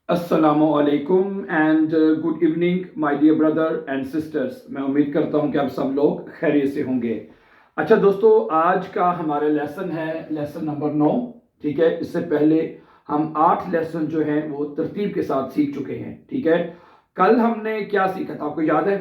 अस्सलामुअलैकुम and good evening my dear brother and sisters. मैं उम्मीद करता हूं कि आप सब लोग खैरियत से होंगे। अच्छा दोस्तों, आज का हमारा लेसन है लेसन नंबर 9। ठीक है, इससे पहले हम 8 लेसन जो हैं वो तरतीब के साथ सीख चुके हैं। ठीक है, कल हमने क्या सीखा था आपको याद है?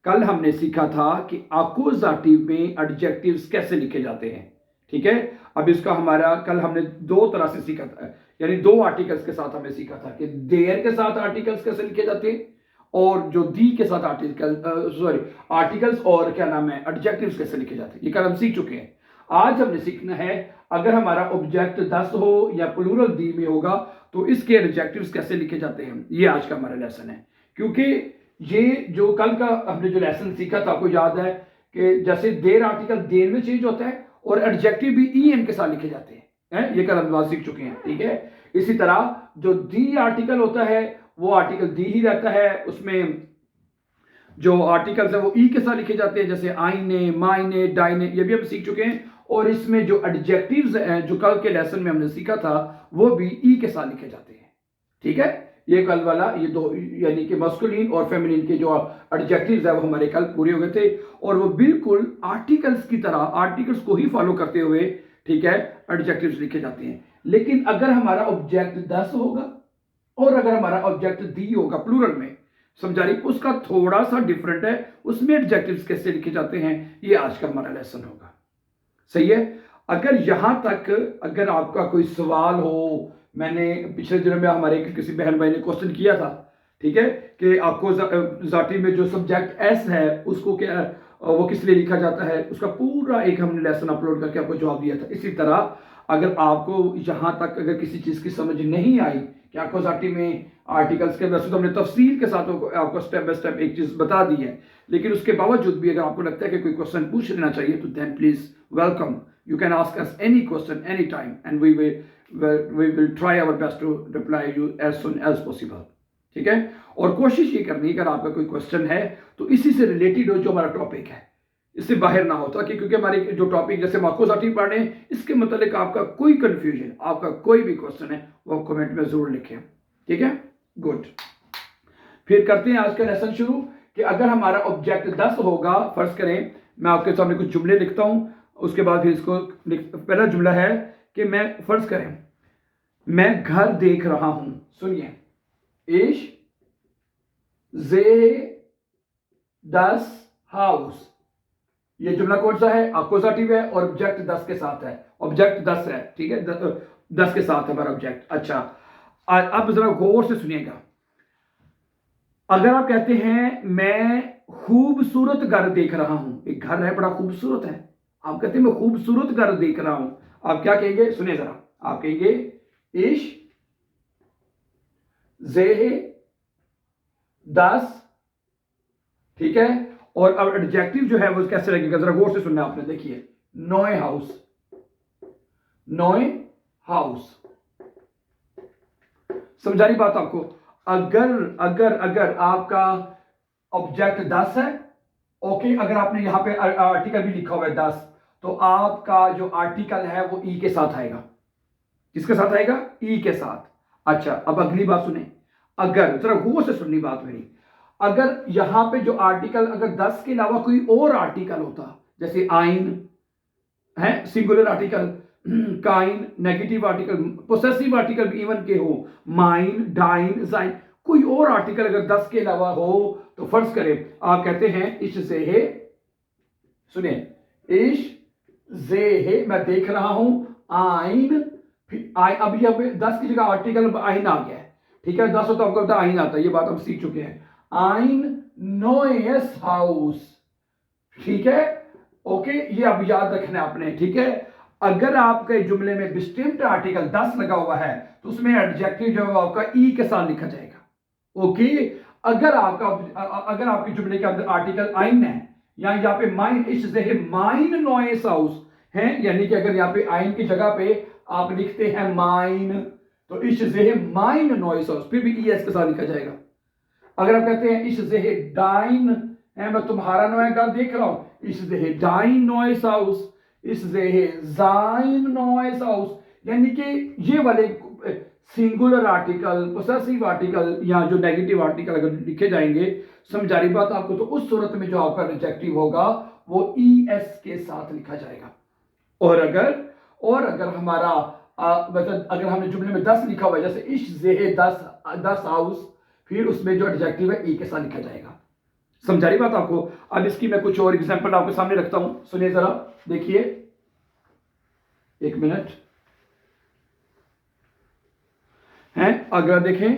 कल हमने सीखा था कि अकुजाटिव में एडजेक्टिव्स कैसे लिखे जाते हैं। ठीक है, अब इसका हमारा कल हमने दो तरह से सीखा था, यानी दो आर्टिकल्स के साथ हमने सीखा था कि देयर के साथ आर्टिकल्स कैसे लिखे जाते हैं और जो दी के साथ आर्टिकल्स और क्या नाम है एडजेक्टिव्स कैसे लिखे जाते हैं। ये कल हम सीख चुके हैं। आज हमने सीखना है अगर हमारा ऑब्जेक्ट 10 हो या प्लूरल दी में होगा तो इसके एडजेक्टिव्स कैसे लिखे जाते हैं। ये आज का हमारा लेसन है, क्योंकि ये जो कल का हमने जो लेसन सीखा था आपको याद है कि जैसे देर आर्टिकल देर में चेंज होता है और एडजेक्टिव भी ई एन के साथ लिखे जाते हैं। ये कल हम बात सीख चुके हैं। ठीक है, इसी तरह जो दी आर्टिकल होता है वो आर्टिकल दी ही रहता है, उसमें जो आर्टिकल्स है वो ई के साथ लिखे जाते हैं, जैसे आईने, मायने, डाइने, ये भी हम सीख चुके हैं। और इसमें जो एडजेक्टिव्स हैं जो कल के लेसन में हमने सीखा था वो भी ई के साथ लिखे जाते हैं। ठीक है, ये कल वाला ये दो यानी कि मस्कुलिन और फेमिनिन के जो एडजेक्टिव्स है वो हमारे कल पूरे हो गए थे और वो बिल्कुल आर्टिकल्स की तरह आर्टिकल्स को ही फॉलो करते हुए ठीक है एडजेक्टिव्स लिखे जाते हैं। लेकिन अगर हमारा ऑब्जेक्ट 10 होगा और अगर हमारा ऑब्जेक्ट दी होगा प्लूरल में, समझा रही, उसका थोड़ा सा डिफरेंट है, उसमें एडजेक्टिव्स कैसे लिखे जाते हैं ये आज का हमारा लेसन होगा। सही है, अगर यहां तक अगर आपका कोई सवाल हो, मैंने पिछले दिनों में हमारे किसी बहन भाई ने क्वेश्चन किया था, ठीक है, कि आपको जाटी में जो सब्जेक्ट एस है उसको क्या वो किस लिए लिखा जाता है, उसका पूरा एक हमने लेसन अपलोड करके आपको जवाब दिया था। इसी तरह अगर आपको यहां तक अगर किसी चीज की समझ नहीं आई कि आपको जाटी में आर्टिकल्स के, वैसे तो हमने तफसील के साथ आपको स्टेप बाय स्टेप एक चीज बता दी है, लेकिन उसके बावजूद भी अगर आपको लगता है कि कोई क्वेश्चन पूछ लेना चाहिए तो then please welcome, you can ask us any question anytime and we will try our best to reply you as soon as possible। ठीक है, और कोशिश ये करनी अगर आपका कोई क्वेश्चन है तो इसी से रिलेटेड हो जो हमारा टॉपिक है, इससे बाहर ना हो, ताकि क्योंकि हमारे जो टॉपिक जैसे मार्कोसाटी पढ़ रहे हैं इसके मतलब आपका कोई कंफ्यूजन, आपका कोई भी क्वेश्चन है वो कमेंट में जरूर लिखें। ठीक है, गुड। फिर करते हैं आज का लेसन शुरू कि अगर हमारा ऑब्जेक्ट 10 होगा, फर्ज करें मैं आपके सामने कुछ जुमले लिखता हूं, उसके बाद फिर इसको पहला जुमला है कि मैं फर्ज करें मैं घर देख रहा हूं, सुनिए, इश जे 10 हाउस, ये जुमला कौन सा है? अक्यूजेटिव है और ऑब्जेक्ट 10 के साथ है, ऑब्जेक्ट 10 है। ठीक है, 10 के साथ है हमारा ऑब्जेक्ट। अच्छा, अब जरा गौर से सुनिएगा, अगर आप कहते हैं मैं खूबसूरत घर देख रहा हूं, एक घर है बड़ा खूबसूरत है, आप कहते हैं मैं खूबसूरत घर देख रहा हूं, आप क्या कहेंगे? सुनिए जरा, आप कहेंगे इश जे 10, ठीक है, और अब एडजेक्टिव जो है वो कैसे लगेगा जरा गौर से सुनना आपने। देखिए, नोए हाउस, नोए हाउस, समझा रही बात आपको? अगर अगर अगर आपका ऑब्जेक्ट 10 है, ओके, अगर आपने यहां पे आर्टिकल भी लिखा हुआ है 10, तो आपका जो आर्टिकल है वो ई के साथ आएगा। किसके साथ आएगा? ई के साथ। अच्छा, अब अगली बात सुने, अगर जरा गौर से सुननी बात मेरी, अगर यहां पे जो आर्टिकल अगर 10 के अलावा कोई और आर्टिकल होता, जैसे आइन है सिंगुलर आर्टिकल, काइन नेगेटिव आर्टिकल, पोसेसिव आर्टिकल भी इवन के हो, माइन, डाइन, जाइन, कोई और आर्टिकल अगर 10 के अलावा हो तो फर्ज करें आप कहते हैं इश से है, सुनिए, इश जे है, मैं देख रहा हूं, आइन, फिर अब यहां पे 10 की जगह आर्टिकल आइन आ गया है। ठीक है, 10 हो तो आपको आइन आता है, ये बात हम सीख चुके हैं। आइन नोएस हाउस, ठीक है, ओके, ये अब याद रखना है आपने। ठीक है, अगर आपके जुमले में डिस्टिंक्ट आर्टिकल 10 लगा हुआ है तो उसमें एडजेक्टिव जो है आपका ई के साथ लिखा जाएगा। ओके, अगर आपके जुमले के अंदर आर्टिकल आइन है या यहाँ पे माइन, इस माइन नॉइस हाउस है, यानी कि अगर यहाँ पे आइन की जगह पे आप लिखते हैं माइन तो इस माइन नॉइस हाउस, फिर भी ई एस के साथ लिखा जाएगा। अगर आप कहते हैं इस डाइन है, मैं तुम्हारा नोया घर देख रहा हूं, इस डाइन नॉइस हाउस, इस जाइन नॉइस हाउस, यानी कि ये वाले सिंगुलर आर्टिकल, पोसेसिव आर्टिकल या जो नेगेटिव आर्टिकल अगर लिखे जाएंगे, समझा रही बात आपको, तो उस सूरत में जो आपका एडजेक्टिव होगा वो ES के साथ लिखा जाएगा। और अगर हमारा मतलब अगर हमने जुमले में 10 लिखा हुआ है, जैसे इश जेहे 10 हाउस, फिर उसमें जो एडजेक्टिव है E के साथ लिखा जाएगा। समझा रही बात आपको। अब इसकी मैं कुछ और एग्जांपल आपके सामने रखता हूं, सुनिए जरा, देखिए, एक मिनट है। अगला देखें,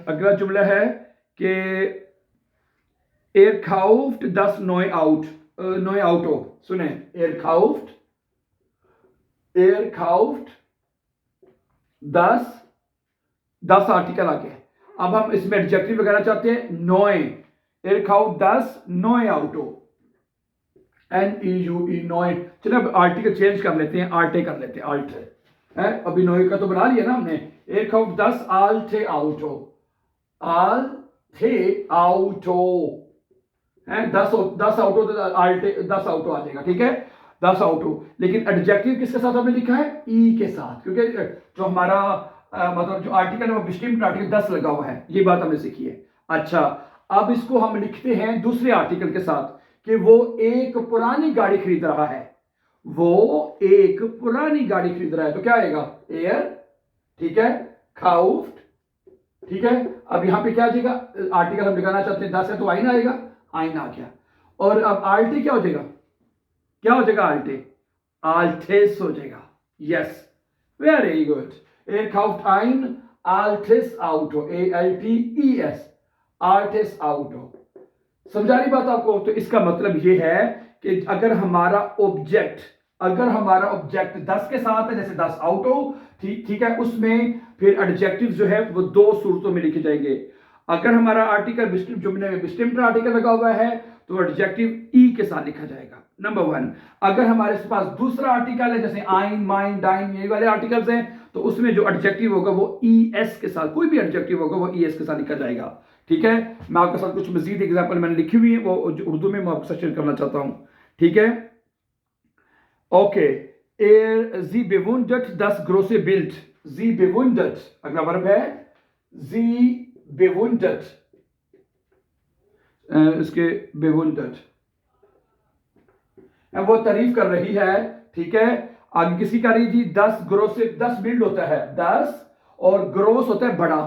अगला जुमला है कि एर खाउफ्ट 10 नोए आउटो। सुने, एर खाउफ्ट 10 आर्टिकल आ गया। अब हम इसमें एडजेक्टिव लगाना चाहते हैं नोए। एर खाउफ्ट 10 नोए आउटो, NEUE नोए। चलिए अब आर्टिकल चेंज कर लेते हैं, आल्टे कर लेते हैं, आल्टे है। अभी नोए का तो बना लिया ना हमने। एर खाउफ्ट 10 आल्टे आउटो है। 10 आउटो तो आल्टे 10 आउटो आ जाएगा, ठीक है, 10 आउटो। लेकिन एडजेक्टिव किसके साथ हमने लिखा है? ई के साथ, क्योंकि जो हमारा मतलब जो आर्टिकल है वो डिस्टिंक्ट आर्टिकल 10 लगा हुआ है, ये बात हमने सीखी है। अच्छा, अब इसको हम लिखते हैं दूसरे आर्टिकल के साथ कि वो एक पुरानी गाड़ी खरीद रहा है। वो एक पुरानी गाड़ी खरीद रहा है, तो क्या आएगा? एयर, ठीक है, खाउफ्ट, ठीक है। अब यहां पे क्या आ जाएगा? आर्टिकल हम लिखाना चाहते हैं 10 है, तो आइन आएगा, आइन आ गया। और अब आल्टे क्या हो जाएगा? क्या हो जाएगा? आल्टे, आल्टेस हो जाएगा। Yes, very good. Er kauft ein altes Auto, ALTES, altes Auto। समझा रही बात आपको? तो इसका मतलब यह है कि अगर हमारा ऑब्जेक्ट 10 के साथ है, जैसे 10 आउटो, ठीक है, उसमें फिर एडजेक्टिव जो है वो 2 सूरतों में लिखे जाएंगे। अगर हमारा आर्टिकल जुमले में डिस्टिंक्ट आर्टिकल लगा हुआ है तो एडजेक्टिव ई के साथ लिखा जाएगा, नंबर 1। अगर हमारे पास दूसरा आर्टिकल है, जैसे आइन, माइन, डाइन, ये वाले आर्टिकल्स हैं, तो उसमें जो एडजेक्टिव होगा वो ES के साथ, कोई भी एडजेक्टिव होगा वो ES के साथ लिखा जाएगा, ठीक है। मैं आपके साथ कुछ मजीद एग्जाम्पल मैंने लिखी हुई है, वो उर्दू में मैं आपके साथ शेयर करना चाहता हूं, ठीक है। ओके, जी bewundert das große Bild। जी bewundert अगला वर्ब है, जी bewundert, इसके bewundert, वो तारीफ कर रही है, ठीक है। आगे किसी का रही जी 10 ग्रोस से 10 बिल्ड होता है 10, और ग्रोस होता है बड़ा,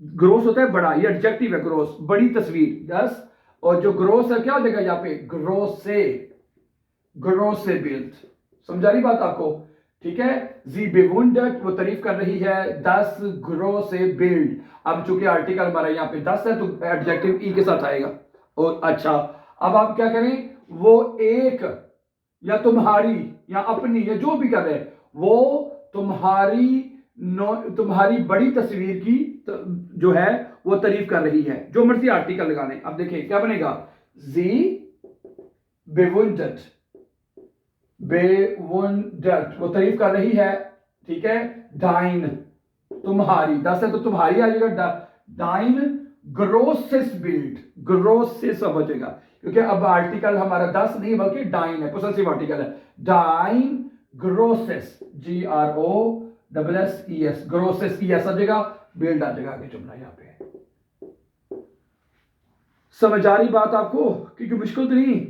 ग्रोस होता है बड़ा, ये एडजेक्टिव है, ग्रोस, बड़ी तस्वीर 10, और जो ग्रोस है क्या हो जाएगा यहाँ पे? ग्रोस से बिल्ड। समझा रही बात आपको? ठीक है, जी bewundert वो तारीफ कर रही है 10 ग्रोस से बिल्ड। अब चूंकि आर्टिकल हमारा यहाँ पे 10 है तो एडजेक्टिव ई के साथ आएगा। और अच्छा, अब आप क्या करें? वो एक या तुम्हारी या अपनी या जो भी कर रहे हैं, वो तुम्हारी बड़ी तस्वीर की जो है वो तारीफ कर रही है। जो मर्जी आर्टिकल लगाने। अब देखिए क्या बनेगा? जी bewundert, वो तारीफ कर रही है, ठीक है। डाइन तुम्हारी, 10 है तो तुम्हारी आ जाएगा, डाइन ग्रोसेस बिल्ड, ग्रोसेस अब बचेगा, क्योंकि अब आर्टिकल हमारा 10 नहीं बल्कि डाइन है, पोसेसिव आर्टिकल है। डाइन ग्रोसेस, GROSSES, ग्रोसेस ES आ जाएगा, बिल्ड आ जाएगा आगे जुमला यहाँ पे। समझ आ रही बात आपको? क्योंकि मुश्किल तो नहीं,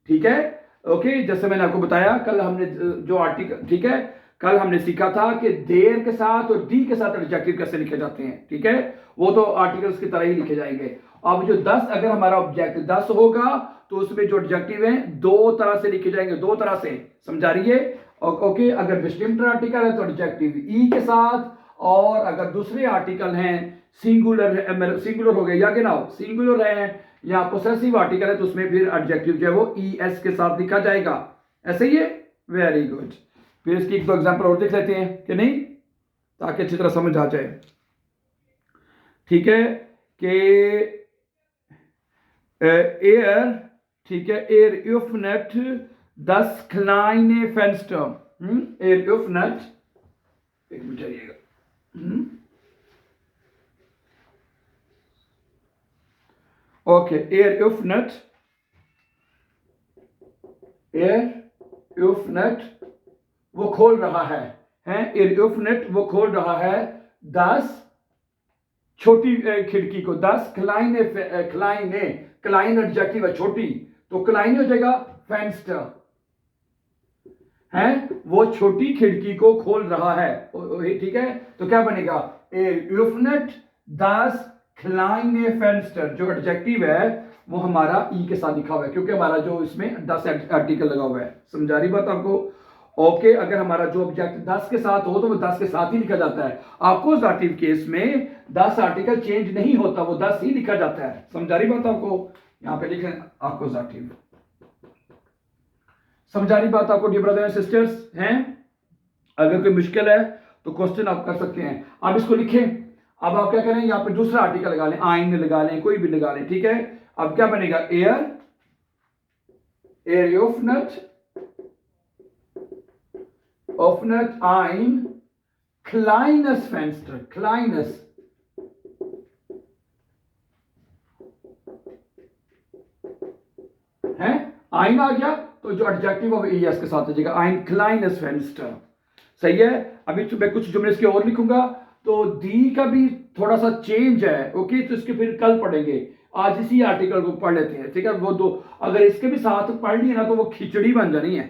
ठीक है। ओके, जैसे मैंने आपको बताया कल हमने जो आर्टिकल, ठीक है, कल हमने सीखा था कि देर के साथ और डी के साथ एडजेक्टिव कैसे लिखे जाते हैं, ठीक है। वो तो आर्टिकल्स की तरह ही लिखे जाएंगे। अब जो 10, अगर हमारा ऑब्जेक्ट 10 होगा तो उसमें जो एडजेक्टिव है 2 तरह से लिखे जाएंगे, 2 तरह से, समझा रही है? ओके, अगर डिस्टिंक्ट आर्टिकल है तो एडजेक्टिव ई के साथ, और अगर दूसरे आर्टिकल हैं सिंगुलर हो गए या गिनाओ सिंगुलर है या पोसेसिव आर्टिकल है तो उसमें फिर एडजेक्टिव जो है वो ES के साथ लिखा जाएगा। ऐसे ही है, वेरी गुड। फिर इसकी 1-2 एग्जांपल और देख लेते हैं कि नहीं, ताकि अच्छी तरह समझ आ जाए, ठीक है। कि एयर, ठीक है, air öffnet das kleine Fenster, air öffnet, एक मिनट आइएगा, ओके, एयर öffnet वो खोल रहा है, है, एरियोफनेट वो खोल रहा है 10 छोटी खिड़की को, 10 क्लाइन एडजेक्टिव है छोटी, तो क्लाइन हो जाएगा फेंस्टर है, वो छोटी खिड़की को खोल रहा है, ठीक है। तो क्या बनेगा, एरियोफनेट 10 क्लाइने फेंस्टर, जो एडजेक्टिव है वो हमारा ई के साथ लिखा हुआ है क्योंकि हमारा जो इसमें 10 आर्टिकल लगा हुआ है। समझा रही बात आपको? ओके, अगर हमारा जो ऑब्जेक्ट 10 के साथ हो तो वो 10 के साथ ही लिखा जाता है। अकोजाटिव केस में 10 आर्टिकल चेंज नहीं होता, वो 10 ही लिखा जाता है। समझा रही बात आपको? यहां पे लिखें अकोजाटिव। समझा रही बात आपको डियर ब्रदर एंड सिस्टर्स हैं? अगर कोई मुश्किल है तो क्वेश्चन आप कर सकते हैं। आप इसको लिखें। अब आप क्या करें, यहां पे दूसरा आर्टिकल लगा लें, आइन लगा लें, कोई भी लगा लें, ठीक है। अब क्या बनेगा, एरियोफनेट ein kleines Fenster, kleines है, ein आ गया तो जो एडजेक्टिव ऑफ एस के साथ आ जाएगा, ein kleines Fenster। सही है। अभी मैं कुछ जुमले इसके और लिखूंगा, तो दी का भी थोड़ा सा चेंज है, ओके, तो इसके फिर कल पढ़ेंगे। आज इसी आर्टिकल को पढ़ लेते हैं, ठीक है। वो दो अगर इसके भी साथ पढ़ लिए ना तो वो खिचड़ी बन जानी है,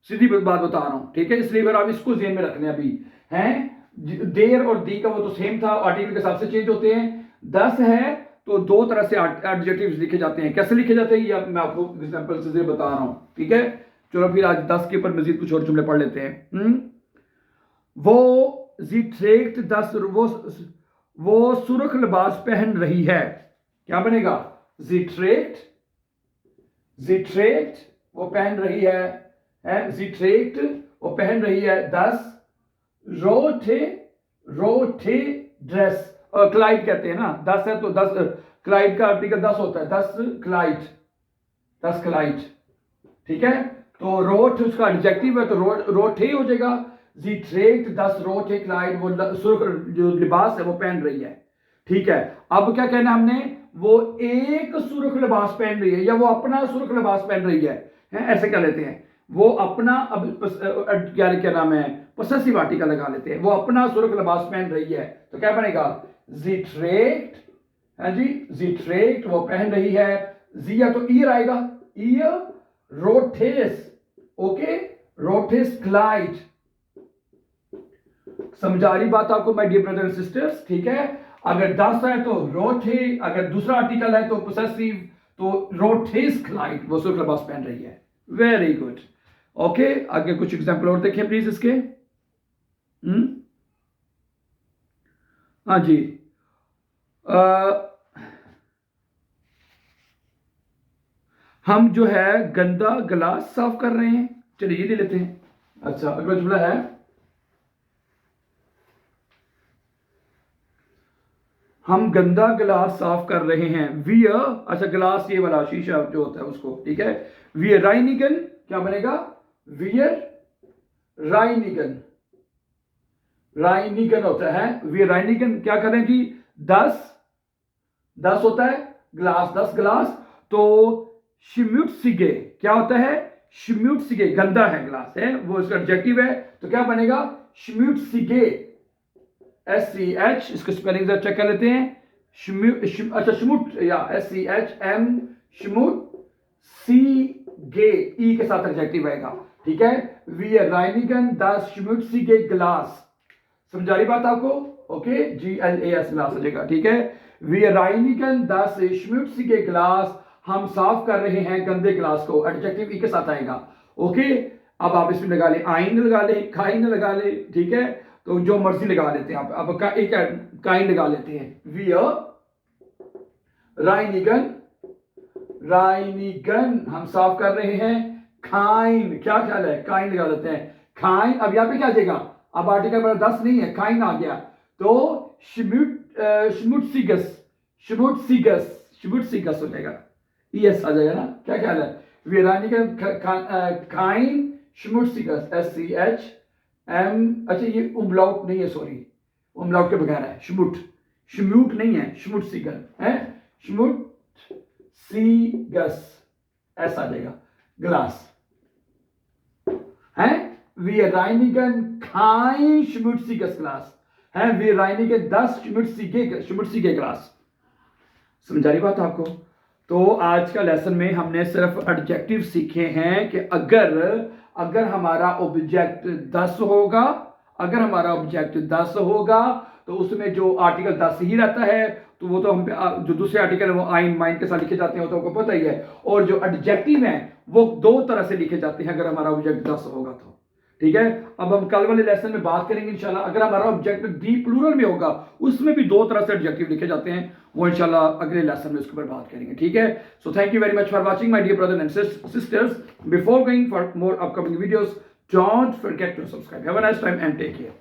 सीधी बात बता रहा हूं, ठीक है। इसलिए अगर आप इसको जेन में रखने अभी हैं, देर और दी का वो तो सेम था, आर्टिकल के हिसाब से चेंज होते हैं। 10 है तो दो तरह से एडजेक्टिव्स लिखे जाते हैं। कैसे लिखे जाते हैं ये मैं आपको एग्जांपल से बता रहा हूं, ठीक है। चलो फिर आज 10 के ऊपर मजीद कुछ और जुमले पढ़ लेते हैं। वो जी ट्रेक्ट 10, वो सुर्ख लिबास पहन रही है, क्या बनेगा, जी ट्रेक्ट वो पहन रही है, sie trägt वो पहन रही है 10 रोटे ड्रेस, क्लाइड कहते हैं ना, 10 है तो 10 क्लाइड का आर्टिकल 10 होता है, 10 क्लाइड, ठीक है। तो रोट उसका एडजेक्टिव है तो रोटे हो जाएगा, sie trägt 10 रोटे क्लाइड, वो सुर्ख जो लिबास है वो पहन रही है, ठीक है। अब क्या कहना हमने, वो एक सुर्ख लिबास पहन रही है या वो अपना सुर्ख लिबास पहन रही है, ऐसे कह लेते हैं। वो अपना, अब क्या नाम है, पोसेसिव आर्टिकल लगा लेते हैं, वो अपना सुर्ख लिबास पहन रही है, तो क्या बनेगा, जी ट्रेक्ट, है जी, जी ट्रेक्ट वो पहन रही है, जी या तो ईयर आएगा, ईयर रोटेस, ओके, रोटेस क्लाइड। समझा रही बात आपको my dear brother and sisters, ठीक है। अगर 10 है तो रोटे, अगर दूसरा आर्टिकल है तो पोसेसिव, तो रोटेस क्लाइड वो सुर्ख लिबास पहन रही है। Very good, okay. आगे कुछ एग्जाम्पल और देखें प्लीज इसके। हाँ जी, हम जो है गंदा गिलास साफ कर रहे हैं, चलिए ये ले लेते हैं। अच्छा, अगला जुमला है, हम गंदा गिलास साफ कर रहे हैं, वी अच्छा गिलास ये वाला शीशा जो होता है उसको, ठीक है। वी राइनिगन क्या बनेगा, वियर राइनिगन होता है, वी राइनिगन क्या करें जी, 10 होता है ग्लास, 10 गिलास, तो शिम्युट्सिगे क्या होता है, शिम्युट्सिगे गंदा है ग्लास है, वो इसका एडजेक्टिव है, तो क्या बनेगा, शिम्युट्सिगे, SCH, इसको स्पेलिंग चेक कर लेते हैं, अच्छा शिमुट या SCHM शिमुट, सी गे ई के साथ एडजेक्टिव आएगा, ठीक है। वी राइनिगन 10 शिमुट्सिगे ग्लास। समझा रही बात आपको, ओके, GLAS ग्लास हो जाएगा, ठीक है। वी राइनिगन 10 शिमुट्सिगे ग्लास, हम साफ कर रहे हैं गंदे ग्लास को, एडजेक्टिव ई के साथ आएगा, ओके। अब आप इसमें लगा ले, आइन लगा ले, खाइन लगा ले, ठीक है। तो जो मर्जी लगा लेते हैं आप। अब एक काइन लगा लेते हैं, वी राइनिगन हम साफ कर रहे हैं, खाइन क्या ख्याल है, काइन लगा लेते हैं, खाइन। अब यहां पे क्या आ जाएगा, अब आर्टिकल मेरा 10 नहीं है, काइन आ गया, तो शिमुट्सिगस हो जाएगा, ES आ जाएगा ना, क्या ख्याल है, वी राइनिगन काइन शिमुट्सिगस, SCHM, अच्छा ये उमलाउट नहीं है, सॉरी उमलाउट के बगैर है, शिम्यूट नहीं है, शिमुट्सिगस है, शिमुट्सिगस ऐसा आ जाएगा ग्लास है, wir reinigen kein schmutziges Glas है, wir reinigen das schmutzige Glas। समझा रही बात आपको? तो आज का लेसन में हमने सिर्फ एडजेक्टिव सीखे हैं कि अगर हमारा ऑब्जेक्ट 10 होगा, अगर हमारा ऑब्जेक्ट 10 होगा तो उसमें जो आर्टिकल 10 ही रहता है, तो वो तो हम जो दूसरे आर्टिकल है वो आइन माइन के साथ लिखे जाते हैं, तो आपको पता ही है। और जो एडजेक्टिव है वो दो तरह से लिखे जाते हैं अगर हमारा ऑब्जेक्ट 10 होगा तो। ठीक है, अब हम कल वाले लेसन में बात करेंगे इंशाल्लाह, अगर हमारा ऑब्जेक्ट दी प्लूरल में होगा उसमें भी दो तरह से एडजेक्टिव लिखे जाते हैं, वो इंशाल्लाह अगले लेसन में उसके ऊपर बात करेंगे। ठीक है, so thank you very much for watching my dear brother and sisters. Before going for more upcoming videos, don't forget to subscribe. Have a nice time and take care.